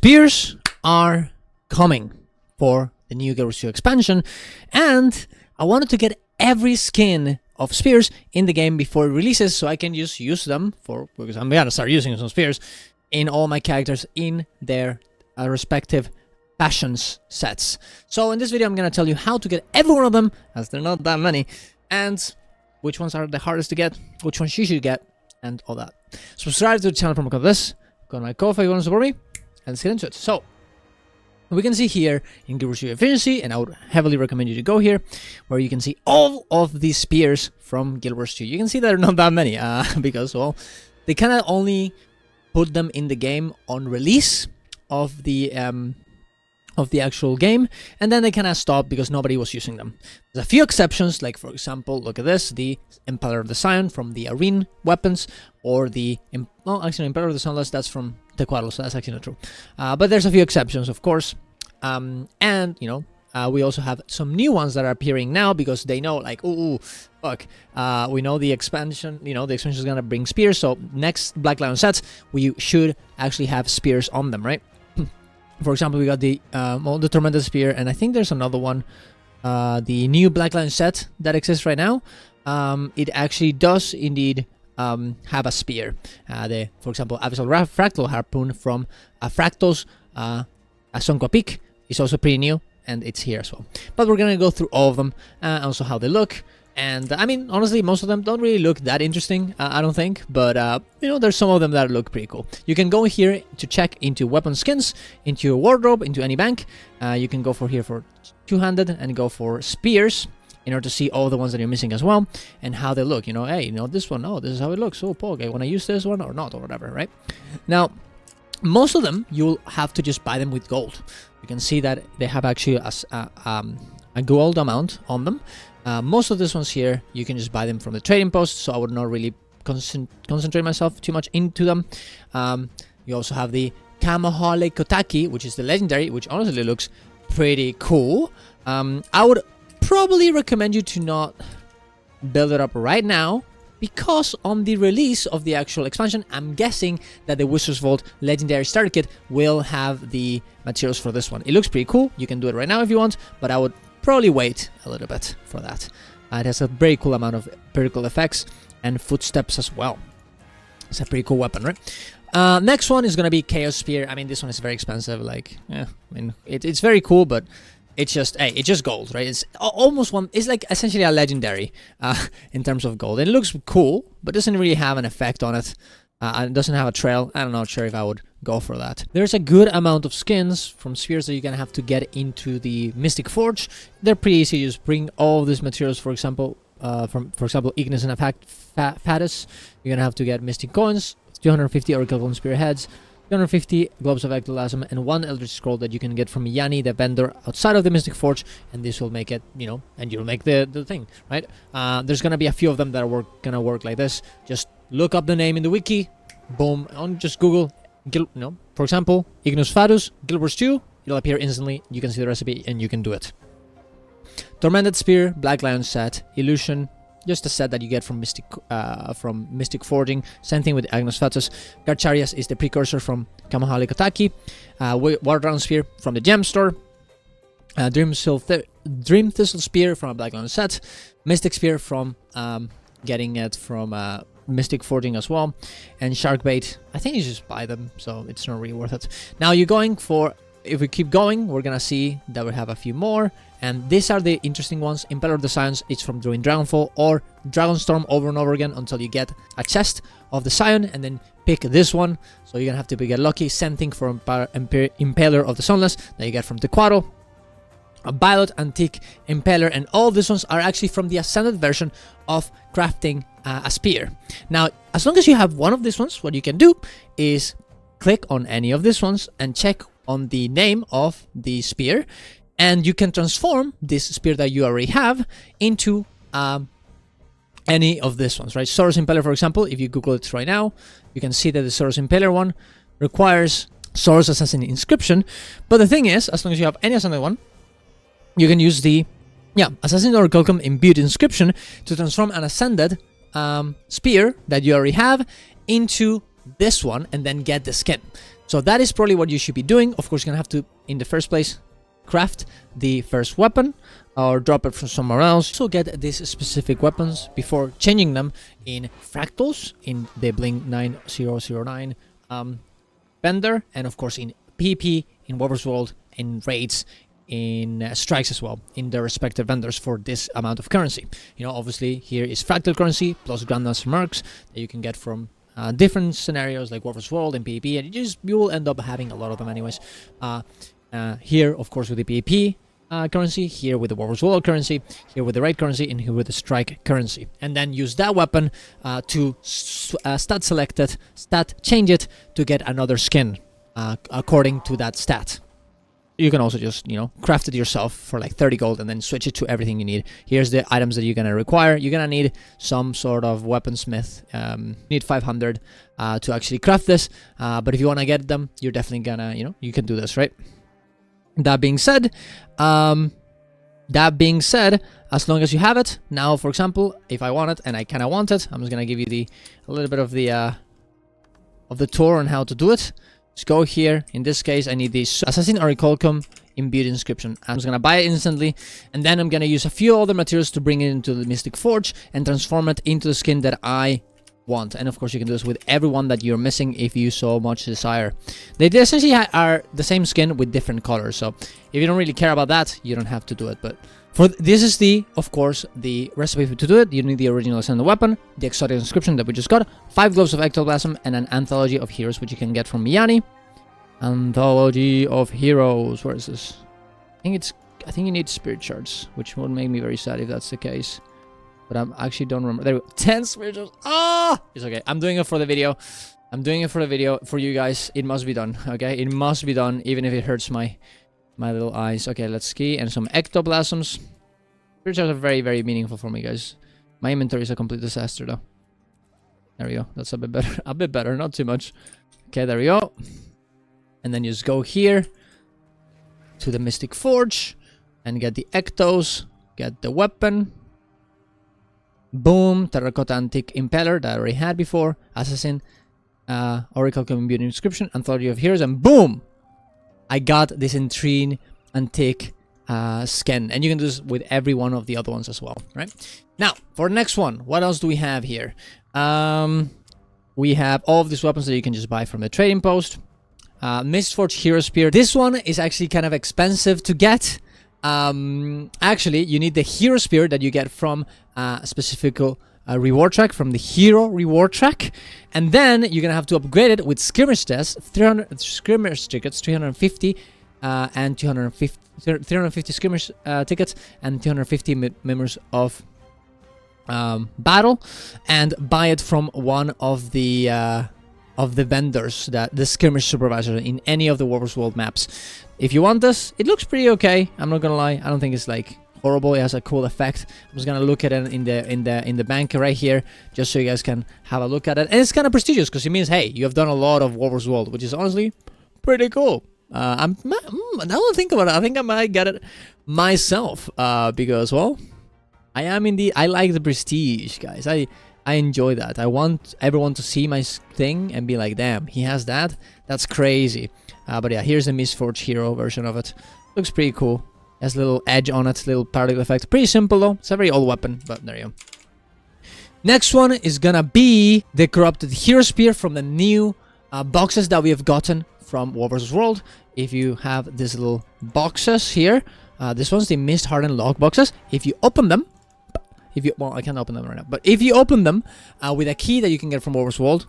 Spears are coming for the new Guild Wars 2 expansion, and I wanted to get every skin of spears in the game before it releases, so I can just use them because I'm gonna start using some spears in all my characters in their respective passions sets. So in this video I'm gonna tell you how to get every one of them, as they're not that many, and which ones are the hardest to get, which ones you should get, and all that. Subscribe to the channel from this, go to my Ko-Fi if you want to support me, and let's get into it. So we can see here in Guild Wars 2 efficiency, and I would heavily recommend you to go here, where you can see all of these spears from Guild Wars 2. You can see there are not that many, because, well, they kind of only put them in the game on release of the actual game, and then they kind of stopped because nobody was using them. There's a few exceptions, like for example, look at this, the Impeller of the Scion from the Arena weapons, or the, well, actually Impeller of the Sunless, that's from Tequaro, so that's actually not true. But there's a few exceptions, of course, and, you know, we also have some new ones that are appearing now because they know, like, ooh, fuck, we know the expansion, you know, the expansion is gonna bring spears, so next Black Lion sets, we should actually have spears on them, right? For example, we got the Tormented Spear, and I think there's another one, the new Black Lion set that exists right now. It actually does indeed have a spear. For example, Abyssal Fractal Harpoon from Fractos Sonqua Peak is also pretty new, and it's here as well. But we're gonna go through all of them, also how they look. And I mean, honestly, most of them don't really look that interesting, I don't think, but you know, there's some of them that look pretty cool. You can go here to check into weapon skins, into your wardrobe, into any bank. You can go for here for two-handed and go for spears in order to see all the ones that you're missing as well, and how they look. You know, hey, you know, this one, oh, this is how it looks. Oh, okay, when I use this one or not, or whatever, right? Now, most of them, you'll have to just buy them with gold. You can see that they have actually a gold amount on them. Most of these ones here, you can just buy them from the trading post, so I would not really concentrate myself too much into them. You also have the Kamohale Kotaki, which is the legendary, which honestly looks pretty cool. I would probably recommend you to not build it up right now, because on the release of the actual expansion, I'm guessing that the Wizard's Vault Legendary Starter Kit will have the materials for this one. It looks pretty cool. You can do it right now if you want, but I would probably wait a little bit for that. It has a very cool amount of particle effects and footsteps as well. It's a pretty cool weapon, right? Next one is gonna be Chaos Spear. I mean, this one is very expensive. Like, yeah, I mean, it's very cool, but it's just, hey, it's just gold, right? It's almost one. It's like essentially a legendary in terms of gold. It looks cool, but doesn't really have an effect on it. It doesn't have a trail. I'm not sure if I would go for that. There's a good amount of skins from spears that you're gonna have to get into the Mystic Forge. They're pretty easy. You just bring all of these materials, for example, for example, Ignis and Fatus. You're gonna have to get Mystic Coins, 250 Oracle Golden Spear Heads, 250 Globes of Ectoplasm, and one Eldritch Scroll that you can get from Yanni, the vendor outside of the Mystic Forge, and this will make it, you know, and you'll make the thing, right? There's gonna be a few of them that are gonna work like this. Just look up the name in the wiki, boom, on just Google, for example, Ignis Fatus, Guild Wars 2, it'll appear instantly, you can see the recipe, and you can do it. Tormented Spear, Black Lion set, Illusion, just a set that you get from Mystic Forging. Same thing with Ignis Fatus. Garcharias is the precursor from Kamohale Kotaki. Wardround Spear from the Gem Store. Dream Thistle Spear from a Black Lion set. Mystic Spear from getting it from Mystic Forging as well. And Sharkbait, I think you just buy them, so it's not really worth it. Now you're going for, if we keep going, we're gonna see that we have a few more, and these are the interesting ones. Impeller of the Scions, it's from during Dragonfall, or Dragonstorm over and over again until you get a chest of the Scion, and then pick this one. So you're gonna have to get lucky. Same thing for Impaler of the Sunless that you get from Tequaro. A Violet Antique Impaler, and all these ones are actually from the Ascended version of crafting a spear. Now, as long as you have one of these ones, what you can do is click on any of these ones and check on the name of the spear, and you can transform this spear that you already have into any of these ones, right? Soros Impaler, for example, if you Google it right now, you can see that the Soros Impaler one requires Soros Assassin Inscription, but the thing is, as long as you have any Assassin one, you can use the Assassin Orichalcum Imbued Inscription to transform an Ascended spear that you already have into this one and then get the skin. So that is probably what you should be doing. Of course, you're gonna have to, in the first place, craft the first weapon or drop it from somewhere else. So get these specific weapons before changing them in fractals, in the Blink 9009 vendor, and of course in PvP, in Warver's World, in raids, in strikes as well, in their respective vendors for this amount of currency. You know, obviously here is fractal currency plus Grandmaster Mercs that you can get from different scenarios like Warver's World and PvP, and you will end up having a lot of them anyways. Here, of course, with the PvP currency, here with the Warver's World currency, here with the raid currency, and here with the strike currency. And then use that weapon to stat select it, stat change it to get another skin according to that stat. You can also just, you know, craft it yourself for like 30 gold and then switch it to everything you need. Here's the items that you're going to require. You're going to need some sort of weaponsmith. Need 500 to actually craft this. But if you want to get them, you're definitely going to, you know, you can do this, right? That being said, as long as you have it, now, for example, if I want it, and I kind of want it, I'm just going to give you a little bit of the tour on how to do it. Just go here. In this case, I need this Assassin Orichalcum imbued inscription. I'm just gonna buy it instantly, and then I'm gonna use a few other materials to bring it into the Mystic Forge and transform it into the skin that I want. And of course, you can do this with everyone that you're missing if you so much desire. They essentially are the same skin with different colors. So if you don't really care about that, you don't have to do it. But for this is of course, the recipe to do it. You need the original Ascendant weapon, the exotic inscription that we just got, 5 gloves of ectoplasm, and an anthology of heroes, which you can get from Miyani. Anthology of heroes. Where is this? I think you need spirit shards, which would make me very sad if that's the case. But I actually don't remember. There we go. 10 spirit shards. Ah! It's okay. I'm doing it for the video. I'm doing it for the video for you guys. It must be done. Okay? It must be done, even if it hurts my little eyes. Okay, let's ski. And some ectoplasms. Spirit shards are very, very meaningful for me, guys. My inventory is a complete disaster, though. There we go. That's a bit better. A bit better. Not too much. Okay, there we go. And then you just go here to the Mystic Forge and get the ectos. Get the weapon. Boom. Terracotta Antique Impeller that I already had before. Assassin. Orichalcum imbued inscription. Anthology of heroes. And boom! I got this Intrine Antique skin. And you can do this with every one of the other ones as well, right? Now, for the next one, what else do we have here? We have all of these weapons that you can just buy from the trading post. Mistforge Hero Spear. This one is actually kind of expensive to get. Actually, you need the Hero Spear that you get from a specific reward track, from the Hero reward track. And then you're going to have to upgrade it with skirmish tests, 300 skirmish tickets, 350 and 350 skirmish tickets, and 250 members of battle, and buy it from one of the vendors, that the skirmish supervisor in any of the Warver's World maps. If you want this, it looks pretty okay. I'm not gonna lie. I don't think it's like horrible. It has a cool effect. I'm just gonna look at it in the bank right here, just so you guys can have a look at it. And it's kind of prestigious because it means, hey, you have done a lot of Warver's World, which is honestly pretty cool. Now that I think about it, I think I might get it myself because, well, I like the prestige, guys. I enjoy that. I want everyone to see my thing and be like, damn, he has that? That's crazy. But yeah, here's the Mistforge Hero version of it. Looks pretty cool. Has a little edge on it, little particle effect. Pretty simple though. It's a very old weapon, but there you go. Next one is gonna be the Corrupted Hero Spear from the new boxes that we have gotten from Warver's World. If you have these little boxes here, this one's the Mist Hardened Log boxes. If you open them, well, I can't open them right now, but if you open them with a key that you can get from Warver's World,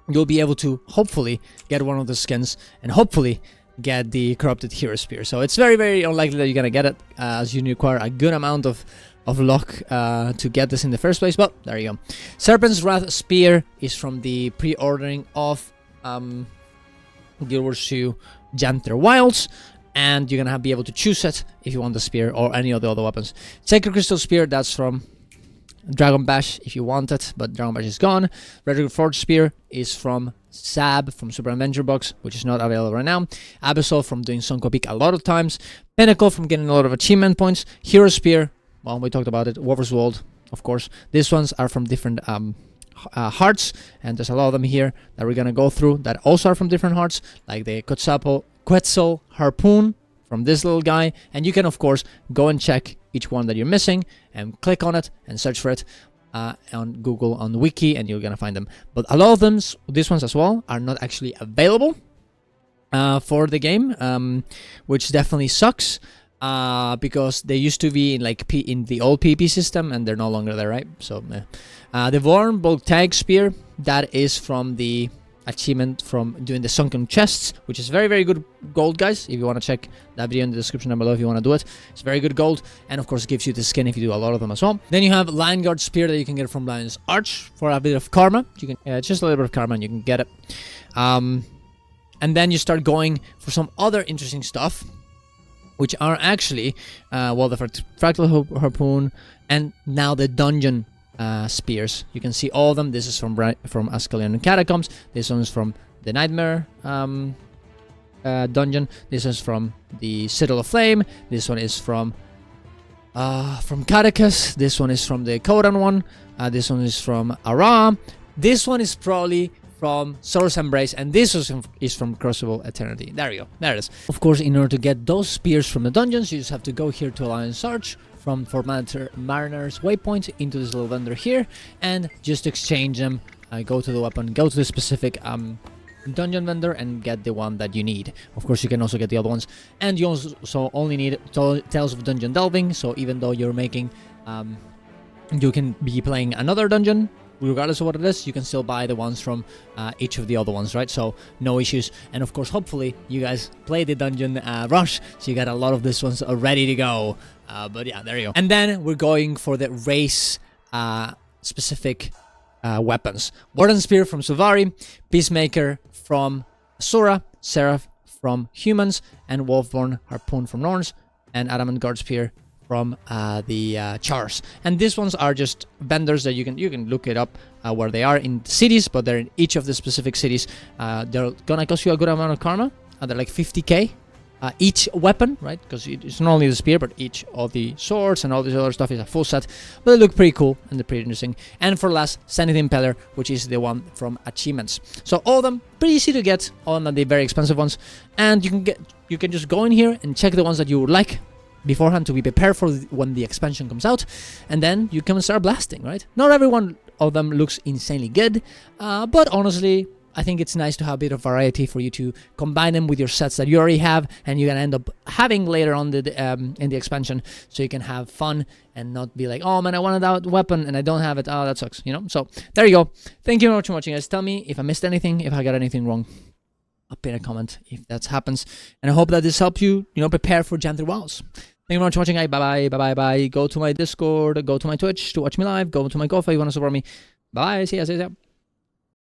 you'll be able to hopefully get one of the skins and hopefully get the Corrupted Hero Spear. So it's very, very unlikely that you're gonna get it, as you require a good amount of luck to get this in the first place, but there you go. Serpent's Wrath Spear is from the pre-ordering of Guild Wars 2 Janter Wilds, and you're gonna be able to choose it if you want the spear or any of the other weapons. Sacred Crystal Spear, that's from Dragon Bash if you want it, but Dragon Bash is gone. Red Forge Spear is from Sab from Super Adventure Box, which is not available right now. Abyssal from doing Sunken a lot of times. Pinnacle from getting a lot of achievement points. Hero Spear, well, we talked about it. Warver's World, of course. These ones are from different hearts, and there's a lot of them here that we're gonna go through that also are from different hearts, like the Quetzal harpoon from this little guy, and you can of course go and check each one that you're missing and click on it and search for it on Google, on Wiki, and you're gonna find them. But a lot of them, these ones as well, are not actually available for the game, which definitely sucks. Because they used to be in like in the old PvP system, and they're no longer there, right? So the Vorn Bulk Tag Spear, that is from the achievement from doing the Sunken chests, which is very, very good gold, guys. If you want to check that video in the description down below, if you want to do it, it's very good gold, and of course it gives you the skin if you do a lot of them as well. Then you have Lion Guard Spear that you can get from Lion's Arch for a bit of karma. You can just a little bit of karma and you can get it. And then you start going for some other interesting stuff, which are actually, well, the Fractal Harpoon, and now the Dungeon Spears. You can see all of them. This is from Ascalon Catacombs. This one is from the Nightmare Dungeon. This is from the Citadel of Flame. This one is from Catechus. This one is from the Kodan one. This one is from Ara. This one is probably from Source Embrace, and this is from Crucible Eternity. There you go. There it is. Of course, in order to get those spears from the dungeons, you just have to go here to Alliance Arch from Fort Mariner's Waypoint into this little vendor here, and just exchange them. Go to the weapon, go to the specific dungeon vendor, and get the one that you need. Of course, you can also get the other ones, and you also only need Tales of Dungeon Delving. So even though you're making, you can be playing another dungeon, regardless of what it is, you can still buy the ones from each of the other ones, right? So no issues. And of course, hopefully you guys play the dungeon rush, so you got a lot of these ones ready to go. But yeah, there you go. And then we're going for the race specific weapons. Warden Spear from Suvari, Peacemaker from Asura, Seraph from Humans, and Wolfborn Harpoon from Norns, and Adamant Guard Spear from the Chars. And these ones are just vendors that you can look it up where they are in cities, but they're in each of the specific cities. They're gonna cost you a good amount of karma. They're like 50k each weapon, right? Because it's not only the spear, but each of the swords and all this other stuff is a full set. But they look pretty cool and they're pretty interesting. And for last, Sanity Impeller, which is the one from achievements. So all of them pretty easy to get, all of them the very expensive ones, and you can just go in here and check the ones that you would like beforehand to be prepared for when the expansion comes out, and then you can start blasting, right? Not every one of them looks insanely good, but honestly, I think it's nice to have a bit of variety for you to combine them with your sets that you already have and you're gonna end up having later on in the expansion, so you can have fun and not be like, oh man, I wanted that weapon and I don't have it. Oh, that sucks, you know? So there you go. Thank you very much for watching, guys. Tell me if I missed anything, if I got anything wrong. Up in a comment if that happens, and I hope that this helped you, prepare for Jan 3 Wows. Thank you very much for watching, guys. Bye bye. Go to my Discord, go to my Twitch to watch me live, go to my Ko-fi if you want to support me. Bye. See ya.